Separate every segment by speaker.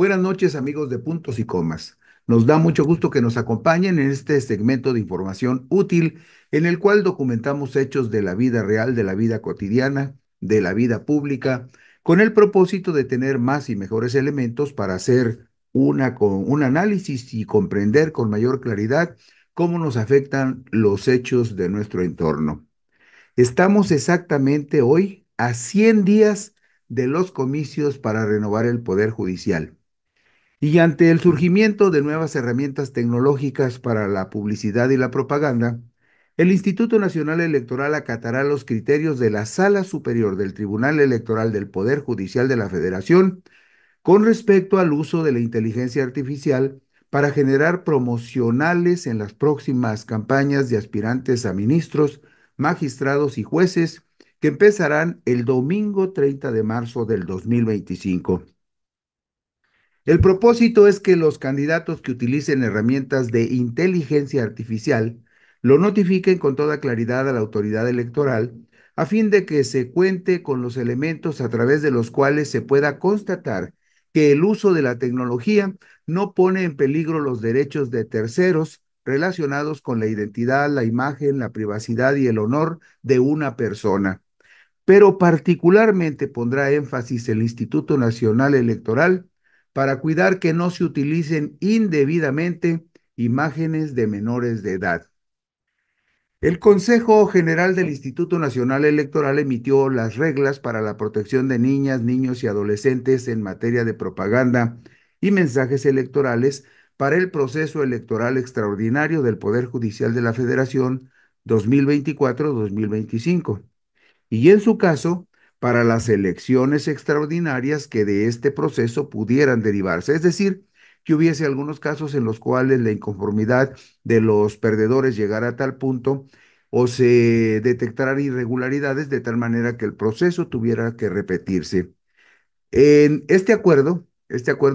Speaker 1: Buenas noches, amigos de Puntos y Comas. Nos da mucho gusto que nos acompañen en este segmento de información útil en el cual documentamos hechos de la vida real, de la vida cotidiana, de la vida pública, con el propósito de tener más y mejores elementos para hacer un análisis y comprender con mayor claridad cómo nos afectan los hechos de nuestro entorno. Estamos exactamente hoy a 100 días de los comicios para renovar el Poder Judicial. Y ante el surgimiento de nuevas herramientas tecnológicas para la publicidad y la propaganda, el Instituto Nacional Electoral acatará los criterios de la Sala Superior del Tribunal Electoral del Poder Judicial de la Federación con respecto al uso de la inteligencia artificial para generar promocionales en las próximas campañas de aspirantes a ministros, magistrados y jueces que empezarán el domingo 30 de marzo del 2025. El propósito es que los candidatos que utilicen herramientas de inteligencia artificial lo notifiquen con toda claridad a la autoridad electoral, a fin de que se cuente con los elementos a través de los cuales se pueda constatar que el uso de la tecnología no pone en peligro los derechos de terceros relacionados con la identidad, la imagen, la privacidad y el honor de una persona. Pero particularmente pondrá énfasis el Instituto Nacional Electoral para cuidar que no se utilicen indebidamente imágenes de menores de edad. El Consejo General del Instituto Nacional Electoral emitió las reglas para la protección de niñas, niños y adolescentes en materia de propaganda y mensajes electorales para el proceso electoral extraordinario del Poder Judicial de la Federación 2024-2025 y en su caso, para las elecciones extraordinarias que de este proceso pudieran derivarse, es decir, que hubiese algunos casos en los cuales la inconformidad de los perdedores llegara a tal punto o se detectaran irregularidades de tal manera que el proceso tuviera que repetirse. En este acuerdo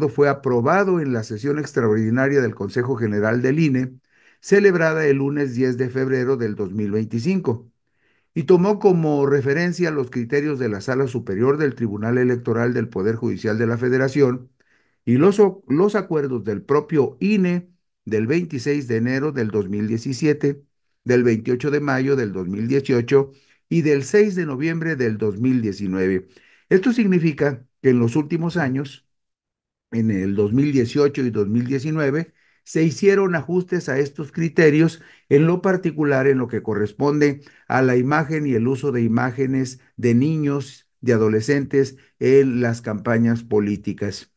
Speaker 1: fue aprobado en la sesión extraordinaria del Consejo General del INE, celebrada el lunes 10 de febrero del 2025 y tomó como referencia los criterios de la Sala Superior del Tribunal Electoral del Poder Judicial de la Federación y los acuerdos del propio INE del 26 de enero del 2017, del 28 de mayo del 2018 y del 6 de noviembre del 2019. Esto significa que en los últimos años, en el 2018 y 2019, se hicieron ajustes a estos criterios, en lo particular en lo que corresponde a la imagen y el uso de imágenes de niños, de adolescentes en las campañas políticas.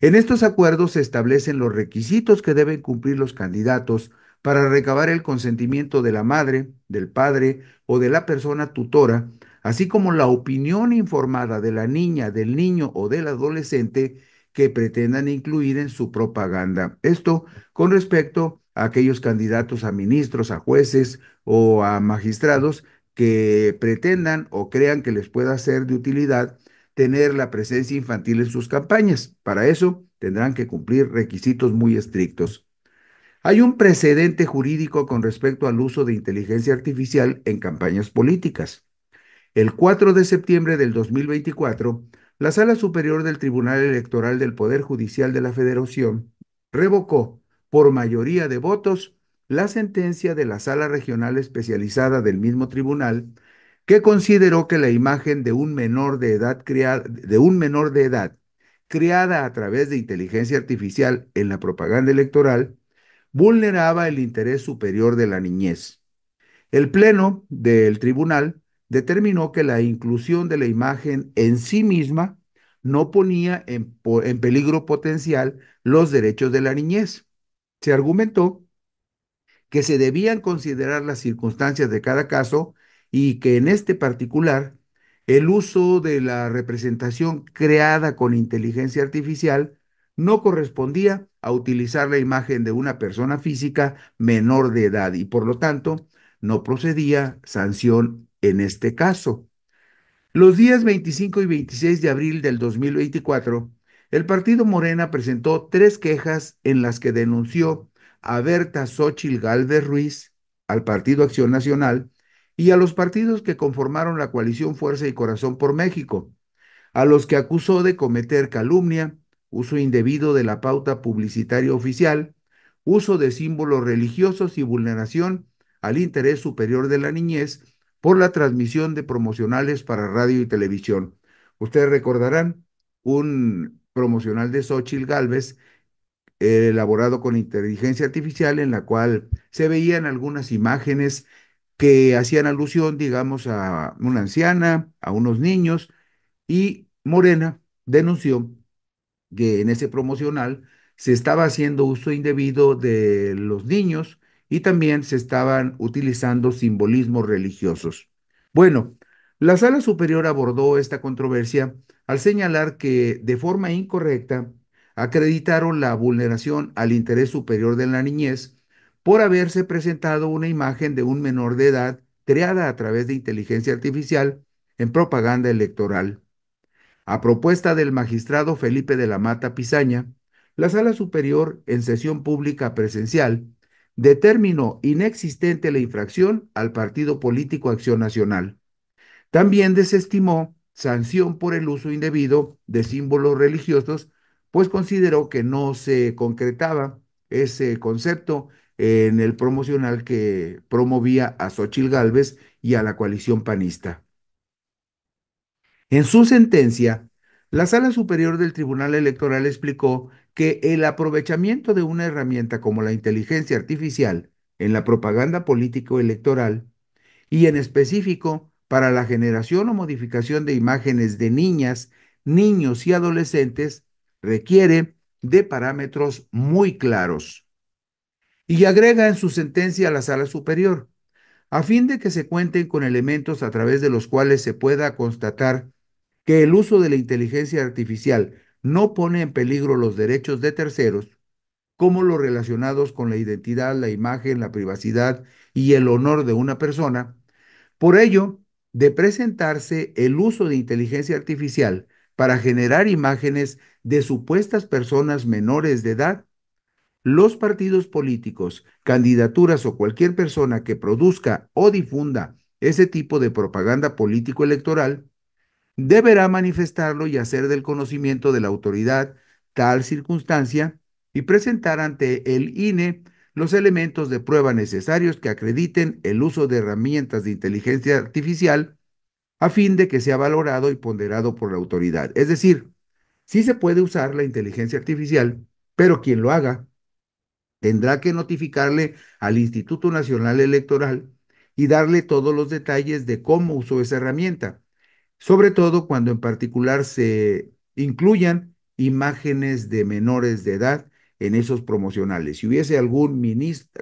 Speaker 1: En estos acuerdos se establecen los requisitos que deben cumplir los candidatos para recabar el consentimiento de la madre, del padre o de la persona tutora, así como la opinión informada de la niña, del niño o del adolescente que pretendan incluir en su propaganda. Esto con respecto a aquellos candidatos a ministros, a jueces o a magistrados que pretendan o crean que les pueda ser de utilidad tener la presencia infantil en sus campañas. Para eso tendrán que cumplir requisitos muy estrictos. Hay un precedente jurídico con respecto al uso de inteligencia artificial en campañas políticas. El 4 de septiembre del 2024, la Sala Superior del Tribunal Electoral del Poder Judicial de la Federación revocó por mayoría de votos la sentencia de la Sala Regional Especializada del mismo tribunal, que consideró que la imagen de un menor de edad creada a través de inteligencia artificial en la propaganda electoral vulneraba el interés superior de la niñez. El Pleno del tribunal determinó que la inclusión de la imagen en sí misma no ponía en peligro potencial los derechos de la niñez. Se argumentó que se debían considerar las circunstancias de cada caso y que en este particular el uso de la representación creada con inteligencia artificial no correspondía a utilizar la imagen de una persona física menor de edad y por lo tanto no procedía sanción en este caso. Los días 25 y 26 de abril del 2024, el partido Morena presentó tres quejas en las que denunció a Berta Xóchitl Gálvez Ruiz, al Partido Acción Nacional y a los partidos que conformaron la coalición Fuerza y Corazón por México, a los que acusó de cometer calumnia, uso indebido de la pauta publicitaria oficial, uso de símbolos religiosos y vulneración al interés superior de la niñez por la transmisión de promocionales para radio y televisión. Ustedes recordarán un promocional de Xochitl Gálvez elaborado con inteligencia artificial en la cual se veían algunas imágenes que hacían alusión, digamos, a una anciana, a unos niños, y Morena denunció que en ese promocional se estaba haciendo uso indebido de los niños y también se estaban utilizando simbolismos religiosos. Bueno, la Sala Superior abordó esta controversia al señalar que de forma incorrecta acreditaron la vulneración al interés superior de la niñez por haberse presentado una imagen de un menor de edad creada a través de inteligencia artificial en propaganda electoral. A propuesta del magistrado Felipe de la Mata Pizaña, la Sala Superior, en sesión pública presencial, determinó inexistente la infracción al partido político Acción Nacional. También desestimó sanción por el uso indebido de símbolos religiosos, pues consideró que no se concretaba ese concepto en el promocional que promovía a Xochitl Gálvez y a la coalición panista. En su sentencia, la Sala Superior del Tribunal Electoral explicó que el aprovechamiento de una herramienta como la inteligencia artificial en la propaganda político-electoral y en específico para la generación o modificación de imágenes de niñas, niños y adolescentes requiere de parámetros muy claros. Y agrega en su sentencia a la Sala Superior, a fin de que se cuenten con elementos a través de los cuales se pueda constatar que el uso de la inteligencia artificial no pone en peligro los derechos de terceros, como los relacionados con la identidad, la imagen, la privacidad y el honor de una persona. Por ello, de presentarse el uso de inteligencia artificial para generar imágenes de supuestas personas menores de edad, los partidos políticos, candidaturas o cualquier persona que produzca o difunda ese tipo de propaganda político-electoral deberá manifestarlo y hacer del conocimiento de la autoridad tal circunstancia y presentar ante el INE los elementos de prueba necesarios que acrediten el uso de herramientas de inteligencia artificial a fin de que sea valorado y ponderado por la autoridad. Es decir, sí se puede usar la inteligencia artificial, pero quien lo haga tendrá que notificarle al Instituto Nacional Electoral y darle todos los detalles de cómo usó esa herramienta, sobre todo cuando en particular se incluyan imágenes de menores de edad en esos promocionales. Si hubiese algún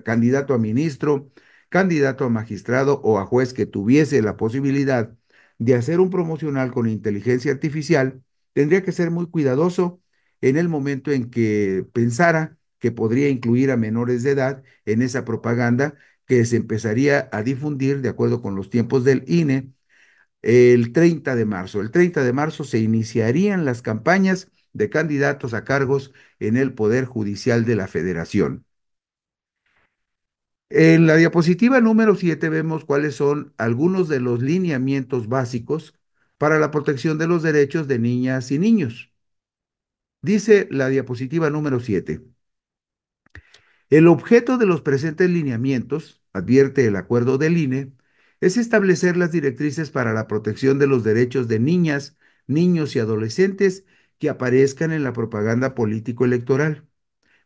Speaker 1: candidato a ministro, candidato a magistrado o a juez que tuviese la posibilidad de hacer un promocional con inteligencia artificial, tendría que ser muy cuidadoso en el momento en que pensara que podría incluir a menores de edad en esa propaganda que se empezaría a difundir de acuerdo con los tiempos del INE el 30 de marzo. El 30 de marzo se iniciarían las campañas de candidatos a cargos en el Poder Judicial de la Federación. En la diapositiva número 7 vemos cuáles son algunos de los lineamientos básicos para la protección de los derechos de niñas y niños. Dice la diapositiva número 7. El objeto de los presentes lineamientos, advierte el acuerdo del INE, es establecer las directrices para la protección de los derechos de niñas, niños y adolescentes que aparezcan en la propaganda político-electoral,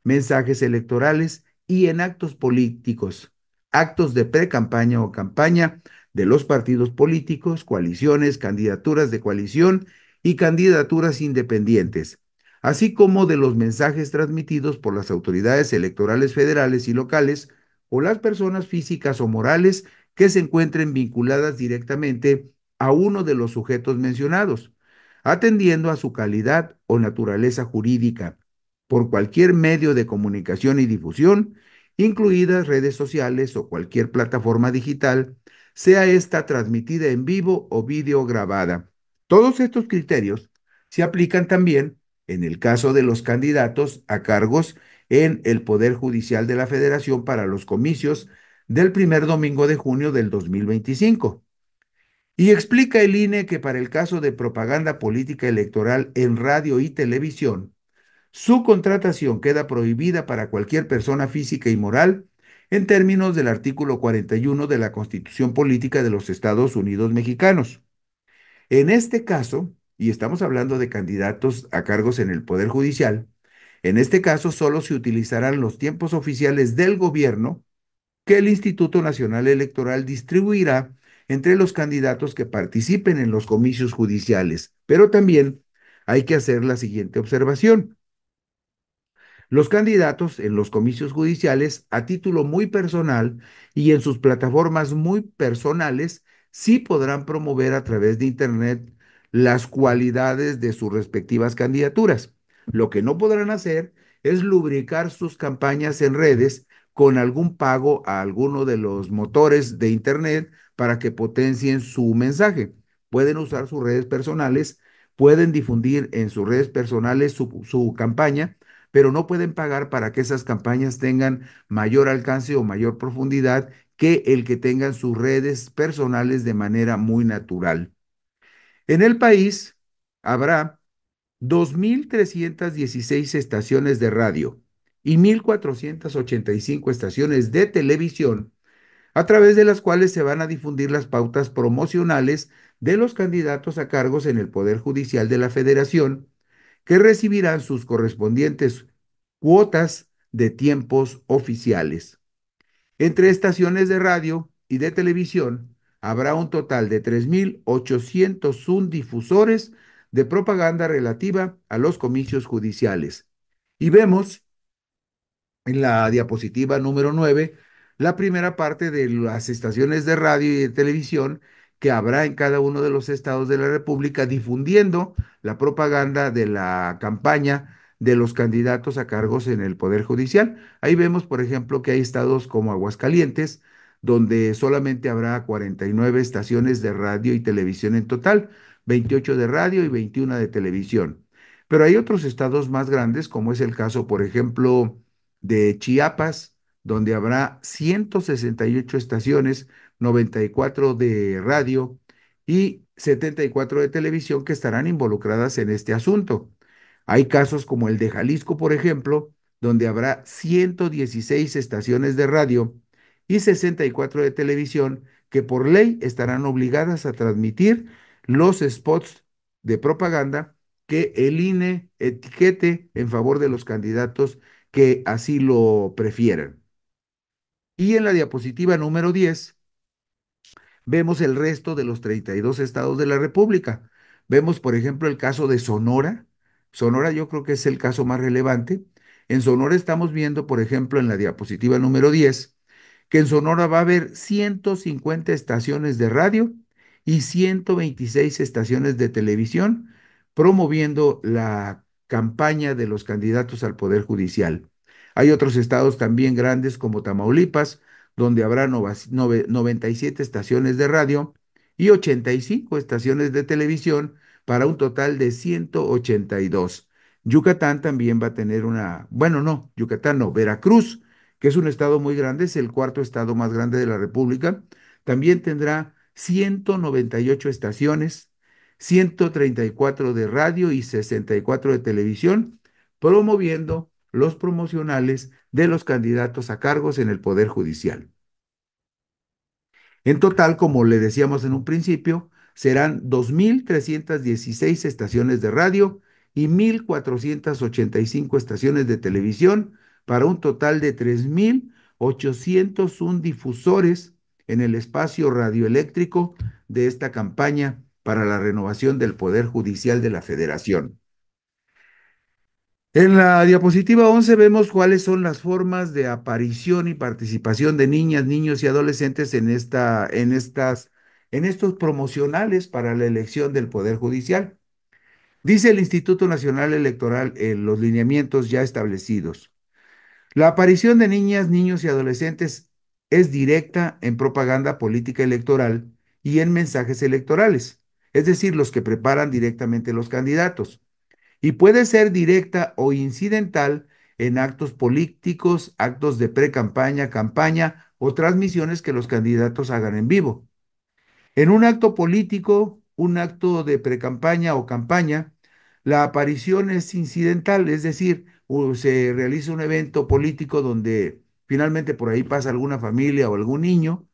Speaker 1: mensajes electorales y en actos políticos, actos de pre-campaña o campaña de los partidos políticos, coaliciones, candidaturas de coalición y candidaturas independientes, así como de los mensajes transmitidos por las autoridades electorales federales y locales o las personas físicas o morales que se encuentren vinculadas directamente a uno de los sujetos mencionados, atendiendo a su calidad o naturaleza jurídica por cualquier medio de comunicación y difusión, incluidas redes sociales o cualquier plataforma digital, sea esta transmitida en vivo o videograbada. Todos estos criterios se aplican también en el caso de los candidatos a cargos en el Poder Judicial de la Federación para los comicios del primer domingo de junio del 2025. Y explica el INE que para el caso de propaganda política electoral en radio y televisión, su contratación queda prohibida para cualquier persona física y moral en términos del artículo 41 de la Constitución Política de los Estados Unidos Mexicanos. En este caso, y estamos hablando de candidatos a cargos en el Poder Judicial, en este caso solo se utilizarán los tiempos oficiales del gobierno que el Instituto Nacional Electoral distribuirá entre los candidatos que participen en los comicios judiciales. Pero también hay que hacer la siguiente observación. Los candidatos en los comicios judiciales, a título muy personal y en sus plataformas muy personales, sí podrán promover a través de Internet las cualidades de sus respectivas candidaturas. Lo que no podrán hacer es lubricar sus campañas en redes con algún pago a alguno de los motores de Internet para que potencien su mensaje. Pueden usar sus redes personales, pueden difundir en sus redes personales su campaña, pero no pueden pagar para que esas campañas tengan mayor alcance o mayor profundidad que el que tengan sus redes personales de manera muy natural. En el país habrá 2.316 estaciones de radio y 1.485 estaciones de televisión, a través de las cuales se van a difundir las pautas promocionales de los candidatos a cargos en el Poder Judicial de la Federación, que recibirán sus correspondientes cuotas de tiempos oficiales. Entre estaciones de radio y de televisión habrá un total de 3.801 difusores de propaganda relativa a los comicios judiciales. Y vemos en la diapositiva número 9 la primera parte de las estaciones de radio y de televisión que habrá en cada uno de los estados de la República difundiendo la propaganda de la campaña de los candidatos a cargos en el Poder Judicial. Ahí vemos, por ejemplo, que hay estados como Aguascalientes, donde solamente habrá 49 estaciones de radio y televisión en total, 28 de radio y 21 de televisión. Pero hay otros estados más grandes, como es el caso, por ejemplo, de Chiapas, donde habrá 168 estaciones, 94 de radio y 74 de televisión que estarán involucradas en este asunto. Hay casos como el de Jalisco, por ejemplo, donde habrá 116 estaciones de radio y 64 de televisión que por ley estarán obligadas a transmitir los spots de propaganda que el INE etiquete en favor de los candidatos que así lo prefieran. Y en la diapositiva número 10 vemos el resto de los 32 estados de la República. Vemos, por ejemplo, el caso de Sonora. Sonora yo creo que es el caso más relevante. En Sonora estamos viendo, por ejemplo, en la diapositiva número 10, que en Sonora va a haber 150 estaciones de radio y 126 estaciones de televisión promoviendo la campaña de los candidatos al Poder Judicial. Hay otros estados también grandes como Tamaulipas, donde habrá 97 estaciones de radio y 85 estaciones de televisión para un total de 182. Yucatán también va a tener una, bueno, no, Yucatán no, Veracruz, que es un estado muy grande, es el cuarto estado más grande de la República, también tendrá 198 estaciones, 134 de radio y 64 de televisión, promoviendo los promocionales de los candidatos a cargos en el Poder Judicial. En total, como le decíamos en un principio, serán 2.316 estaciones de radio y 1.485 estaciones de televisión para un total de 3.801 difusores en el espacio radioeléctrico de esta campaña para la renovación del Poder Judicial de la Federación. En la diapositiva 11 vemos cuáles son las formas de aparición y participación de niñas, niños y adolescentes en estos promocionales para la elección del Poder Judicial. Dice el Instituto Nacional Electoral en los lineamientos ya establecidos. La aparición de niñas, niños y adolescentes es directa en propaganda política electoral y en mensajes electorales, es decir, los que preparan directamente los candidatos, y puede ser directa o incidental en actos políticos, actos de pre-campaña, campaña o transmisiones que los candidatos hagan en vivo. En un acto político, un acto de pre-campaña o campaña, la aparición es incidental, es decir, se realiza un evento político donde finalmente por ahí pasa alguna familia o algún niño,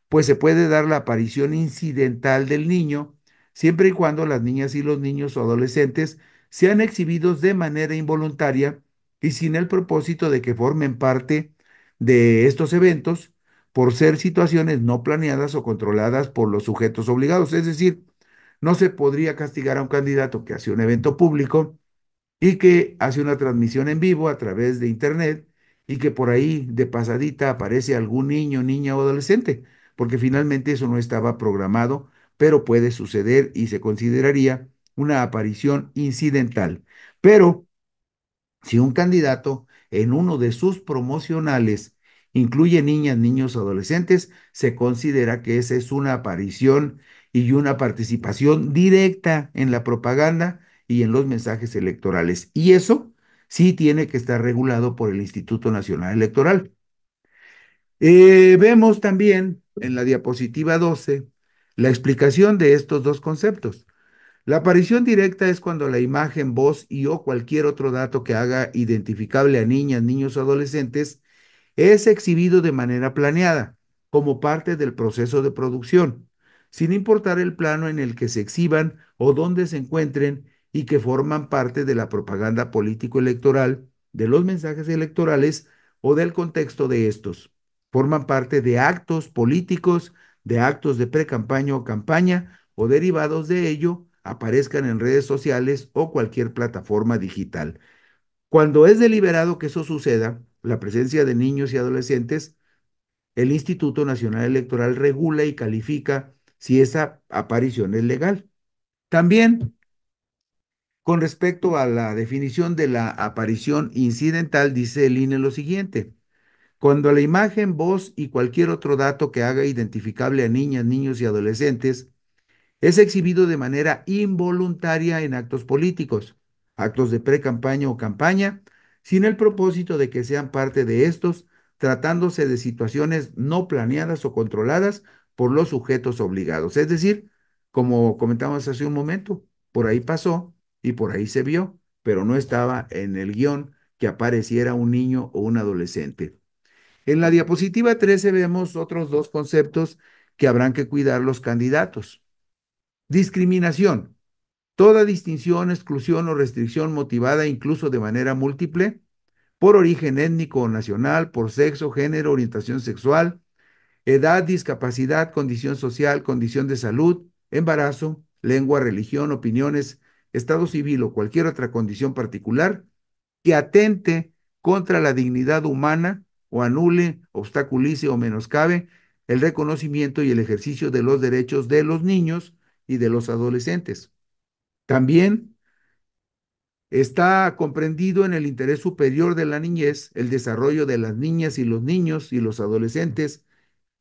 Speaker 1: pues se puede dar la aparición incidental del niño, siempre y cuando las niñas y los niños o adolescentes sean exhibidos de manera involuntaria y sin el propósito de que formen parte de estos eventos por ser situaciones no planeadas o controladas por los sujetos obligados. Es decir, no se podría castigar a un candidato que hace un evento público y que hace una transmisión en vivo a través de internet y que por ahí de pasadita aparece algún niño, niña o adolescente, porque finalmente eso no estaba programado, pero puede suceder y se consideraría una aparición incidental. Pero si un candidato en uno de sus promocionales incluye niñas, niños, adolescentes, se considera que esa es una aparición y una participación directa en la propaganda y en los mensajes electorales. Y eso sí tiene que estar regulado por el Instituto Nacional Electoral. Vemos también en la diapositiva 12 la explicación de estos dos conceptos. La aparición directa es cuando la imagen, voz y o cualquier otro dato que haga identificable a niñas, niños o adolescentes es exhibido de manera planeada, como parte del proceso de producción, sin importar el plano en el que se exhiban o dónde se encuentren y que forman parte de la propaganda político-electoral, de los mensajes electorales o del contexto de estos. Forman parte de actos políticos, de actos de pre-campaña o campaña o derivados de ello, aparezcan en redes sociales o cualquier plataforma digital. Cuando es deliberado que eso suceda, la presencia de niños y adolescentes, el Instituto Nacional Electoral regula y califica si esa aparición es legal. También, con respecto a la definición de la aparición incidental, dice el INE lo siguiente. Cuando la imagen, voz y cualquier otro dato que haga identificable a niñas, niños y adolescentes es exhibido de manera involuntaria en actos políticos, actos de pre-campaña o campaña, sin el propósito de que sean parte de estos, tratándose de situaciones no planeadas o controladas por los sujetos obligados. Es decir, como comentamos hace un momento, por ahí pasó y por ahí se vio, pero no estaba en el guión que apareciera un niño o un adolescente. En la diapositiva 13 vemos otros dos conceptos que habrán que cuidar los candidatos. Discriminación. Toda distinción, exclusión o restricción motivada incluso de manera múltiple por origen étnico o nacional, por sexo, género, orientación sexual, edad, discapacidad, condición social, condición de salud, embarazo, lengua, religión, opiniones, estado civil o cualquier otra condición particular que atente contra la dignidad humana o anule, obstaculice o menoscabe el reconocimiento y el ejercicio de los derechos de los niños y de los adolescentes. También está comprendido en el interés superior de la niñez el desarrollo de las niñas y los niños y los adolescentes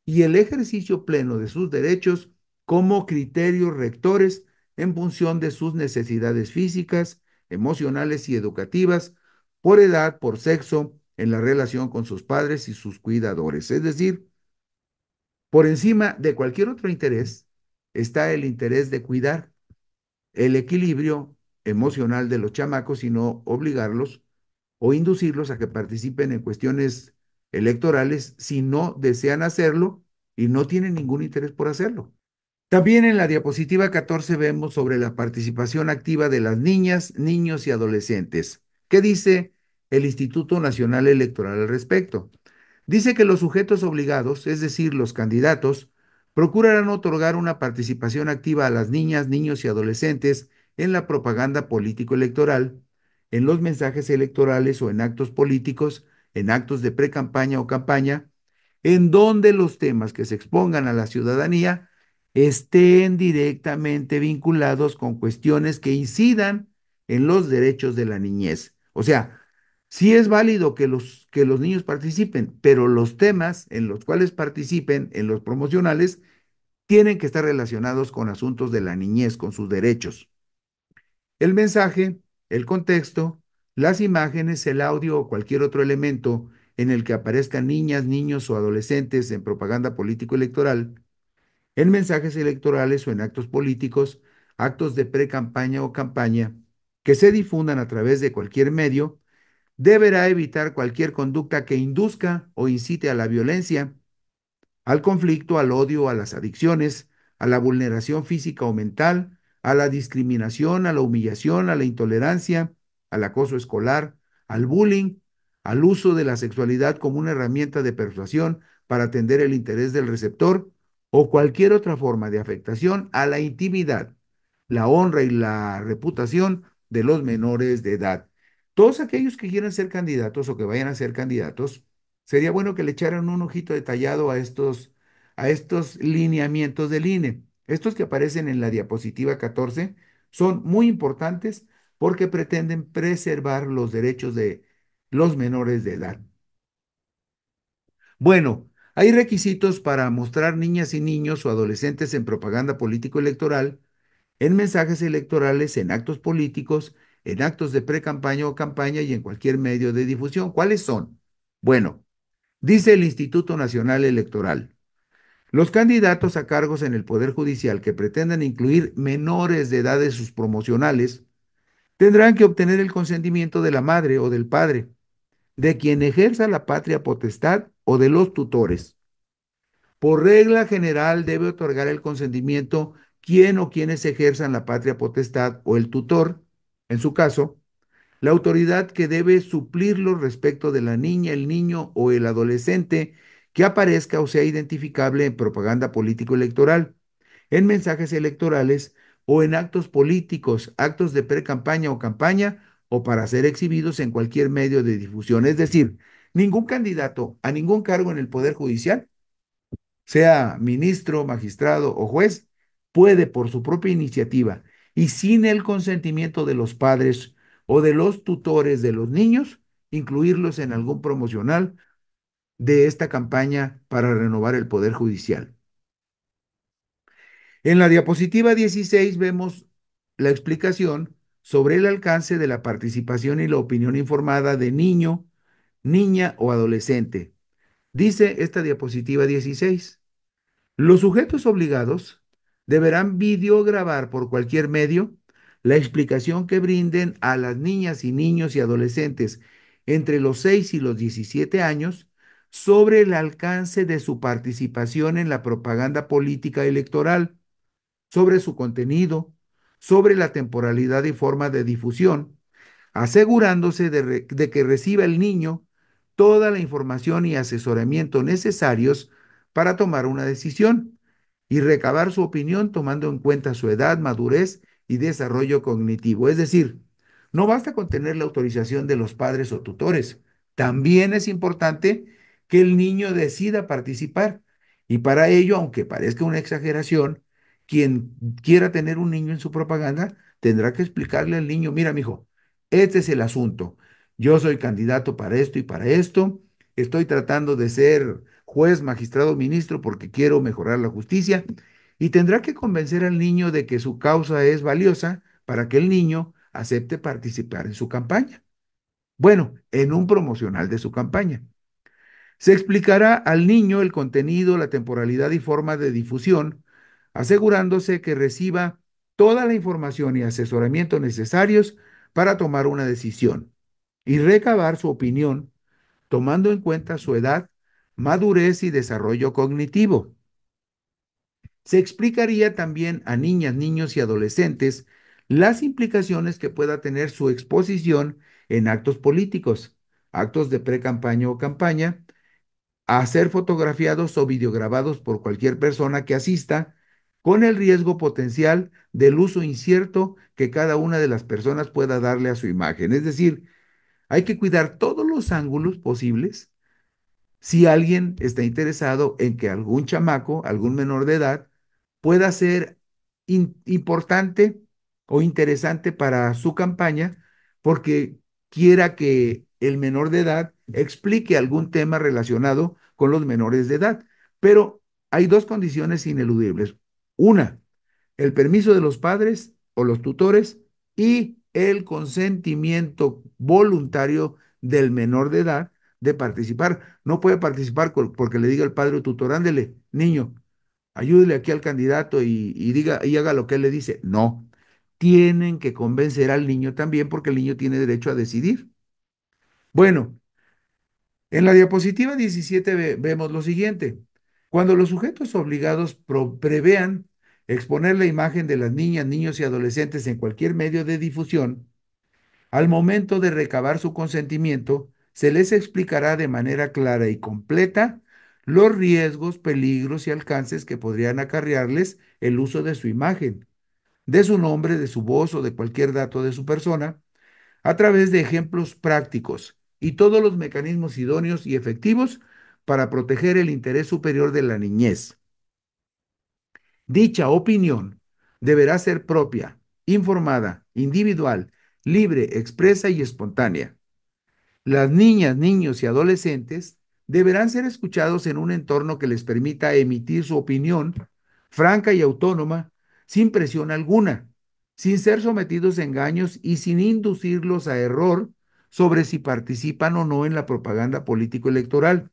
Speaker 1: y el ejercicio pleno de sus derechos como criterios rectores en función de sus necesidades físicas, emocionales y educativas, por edad, por sexo, en la relación con sus padres y sus cuidadores. Es decir, por encima de cualquier otro interés está el interés de cuidar. el equilibrio emocional de los chamacos, sino obligarlos o inducirlos a que participen en cuestiones electorales si no desean hacerlo y no tienen ningún interés por hacerlo. También en la diapositiva 14 vemos sobre la participación activa de las niñas, niños y adolescentes. ¿Qué dice el Instituto Nacional Electoral al respecto? Dice que los sujetos obligados, es decir, los candidatos, procurarán otorgar una participación activa a las niñas, niños y adolescentes en la propaganda político-electoral, en los mensajes electorales o en actos políticos, en actos de pre-campaña o campaña, en donde los temas que se expongan a la ciudadanía estén directamente vinculados con cuestiones que incidan en los derechos de la niñez. O sea, sí es válido que los niños participen, pero los temas en los cuales participen, en los promocionales, tienen que estar relacionados con asuntos de la niñez, con sus derechos. El mensaje, el contexto, las imágenes, el audio o cualquier otro elemento en el que aparezcan niñas, niños o adolescentes en propaganda político-electoral, en mensajes electorales o en actos políticos, actos de pre-campaña o campaña, que se difundan a través de cualquier medio, deberá evitar cualquier conducta que induzca o incite a la violencia, al conflicto, al odio, a las adicciones, a la vulneración física o mental, a la discriminación, a la humillación, a la intolerancia, al acoso escolar, al bullying, al uso de la sexualidad como una herramienta de persuasión para atender el interés del receptor o cualquier otra forma de afectación a la intimidad, la honra y la reputación de los menores de edad. Todos aquellos que quieran ser candidatos o que vayan a ser candidatos, sería bueno que le echaran un ojito detallado a estos lineamientos del INE. Estos que aparecen en la diapositiva 14 son muy importantes porque pretenden preservar los derechos de los menores de edad. Bueno, hay requisitos para mostrar niñas y niños o adolescentes en propaganda político-electoral, en mensajes electorales, en actos políticos, en actos de pre-campaña o campaña y en cualquier medio de difusión. ¿Cuáles son? Bueno, dice el Instituto Nacional Electoral. Los candidatos a cargos en el Poder Judicial que pretendan incluir menores de edad en sus promocionales tendrán que obtener el consentimiento de la madre o del padre, de quien ejerza la patria potestad o de los tutores. Por regla general debe otorgar el consentimiento quien o quienes ejerzan la patria potestad o el tutor, en su caso, la autoridad que debe suplirlo respecto de la niña, el niño o el adolescente que aparezca o sea identificable en propaganda político-electoral, en mensajes electorales o en actos políticos, actos de pre-campaña o campaña o para ser exhibidos en cualquier medio de difusión. Es decir, ningún candidato a ningún cargo en el Poder Judicial, sea ministro, magistrado o juez, puede por su propia iniciativa y sin el consentimiento de los padres o de los tutores de los niños, incluirlos en algún promocional de esta campaña para renovar el Poder Judicial. En la diapositiva 16 vemos la explicación sobre el alcance de la participación y la opinión informada de niño, niña o adolescente. Dice esta diapositiva 16. Los sujetos obligados deberán videograbar por cualquier medio la explicación que brinden a las niñas y niños y adolescentes entre los 6 y los 17 años sobre el alcance de su participación en la propaganda política electoral, sobre su contenido, sobre la temporalidad y forma de difusión, asegurándose de que reciba el niño toda la información y asesoramiento necesarios para tomar una decisión y recabar su opinión tomando en cuenta su edad, madurez y desarrollo cognitivo. Es decir, no basta con tener la autorización de los padres o tutores. También es importante que el niño decida participar. Y para ello, aunque parezca una exageración, quien quiera tener un niño en su propaganda tendrá que explicarle al niño, mira, mijo, este es el asunto. Yo soy candidato para esto y para esto. Estoy tratando de ser juez, magistrado, ministro porque quiero mejorar la justicia. Y tendrá que convencer al niño de que su causa es valiosa para que el niño acepte participar en su campaña. Bueno, en un promocional de su campaña. Se explicará al niño el contenido, la temporalidad y forma de difusión, asegurándose que reciba toda la información y asesoramiento necesarios para tomar una decisión y recabar su opinión tomando en cuenta su edad, madurez y desarrollo cognitivo. Se explicaría también a niñas, niños y adolescentes las implicaciones que pueda tener su exposición en actos políticos, actos de pre-campaña o campaña, a ser fotografiados o videograbados por cualquier persona que asista, con el riesgo potencial del uso incierto que cada una de las personas pueda darle a su imagen. Es decir, hay que cuidar todos los ángulos posibles si alguien está interesado en que algún chamaco, algún menor de edad, pueda ser importante o interesante para su campaña, porque quiera que el menor de edad explique algún tema relacionado con los menores de edad. Pero hay dos condiciones ineludibles. Una, el permiso de los padres o los tutores y el consentimiento voluntario del menor de edad de participar. No puede participar porque le diga el padre o tutor, ándele, niño, ayúdele aquí al candidato y diga y haga lo que él le dice. No, tienen que convencer al niño también porque el niño tiene derecho a decidir. Bueno, en la diapositiva 17 vemos lo siguiente. Cuando los sujetos obligados prevean exponer la imagen de las niñas, niños y adolescentes en cualquier medio de difusión, al momento de recabar su consentimiento, se les explicará de manera clara y completa los riesgos, peligros y alcances que podrían acarrearles el uso de su imagen, de su nombre, de su voz o de cualquier dato de su persona a través de ejemplos prácticos y todos los mecanismos idóneos y efectivos para proteger el interés superior de la niñez. Dicha opinión deberá ser propia, informada, individual, libre, expresa y espontánea. Las niñas, niños y adolescentes deberán ser escuchados en un entorno que les permita emitir su opinión franca y autónoma, sin presión alguna, sin ser sometidos a engaños y sin inducirlos a error sobre si participan o no en la propaganda político-electoral,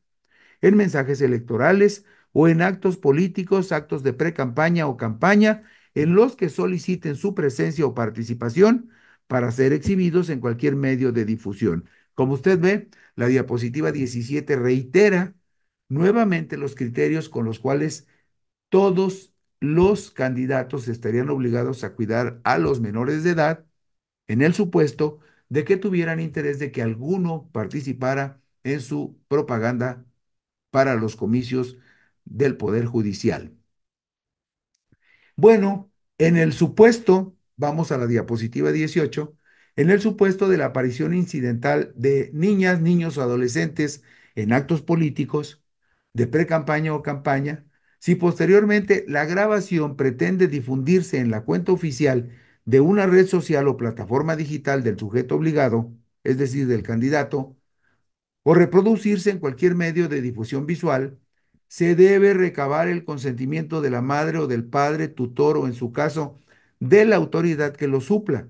Speaker 1: en mensajes electorales o en actos políticos, actos de pre-campaña o campaña, en los que soliciten su presencia o participación para ser exhibidos en cualquier medio de difusión. Como usted ve, la diapositiva 17 reitera nuevamente los criterios con los cuales todos los candidatos estarían obligados a cuidar a los menores de edad en el supuesto de que tuvieran interés de que alguno participara en su propaganda para los comicios del Poder Judicial. Bueno, en el supuesto, vamos a la diapositiva 18, en el supuesto de la aparición incidental de niñas, niños o adolescentes en actos políticos de pre-campaña o campaña, si posteriormente la grabación pretende difundirse en la cuenta oficial de una red social o plataforma digital del sujeto obligado, es decir, del candidato, o reproducirse en cualquier medio de difusión visual, se debe recabar el consentimiento de la madre o del padre, tutor o en su caso de la autoridad que lo supla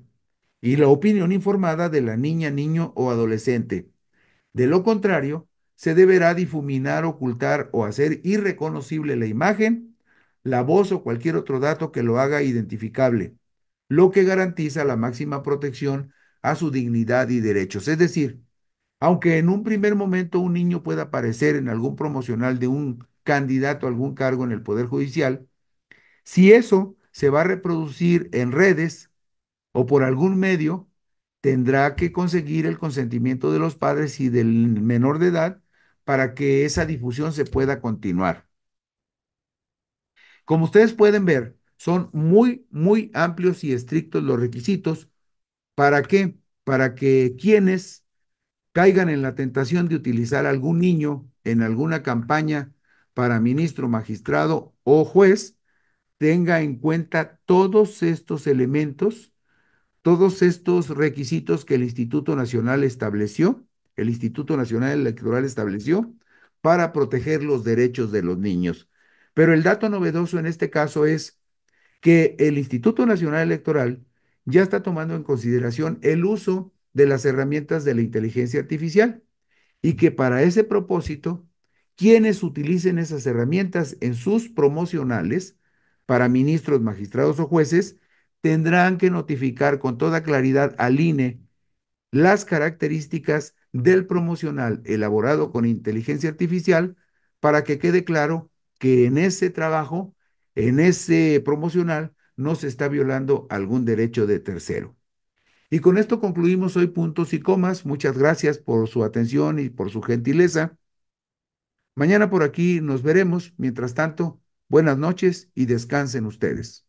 Speaker 1: y la opinión informada de la niña, niño o adolescente. De lo contrario, se deberá difuminar, ocultar o hacer irreconocible la imagen, la voz o cualquier otro dato que lo haga identificable, lo que garantiza la máxima protección a su dignidad y derechos. Es decir, aunque en un primer momento un niño pueda aparecer en algún promocional de un candidato a algún cargo en el Poder Judicial, si eso se va a reproducir en redes o por algún medio, tendrá que conseguir el consentimiento de los padres y del menor de edad para que esa difusión se pueda continuar. Como ustedes pueden ver, son muy, muy amplios y estrictos los requisitos. ¿Para qué? Para que quienes caigan en la tentación de utilizar a algún niño en alguna campaña para ministro, magistrado o juez, tenga en cuenta todos estos elementos, todos estos requisitos que el Instituto Nacional estableció, el Instituto Nacional Electoral estableció para proteger los derechos de los niños. Pero el dato novedoso en este caso es que el Instituto Nacional Electoral ya está tomando en consideración el uso de las herramientas de la inteligencia artificial y que para ese propósito, quienes utilicen esas herramientas en sus promocionales para ministros, magistrados o jueces, tendrán que notificar con toda claridad al INE las características del promocional elaborado con inteligencia artificial para que quede claro que en ese trabajo, en ese promocional, no se está violando algún derecho de tercero. Y con esto concluimos hoy puntos y comas. Muchas gracias por su atención y por su gentileza. Mañana por aquí nos veremos. Mientras tanto, buenas noches y descansen ustedes.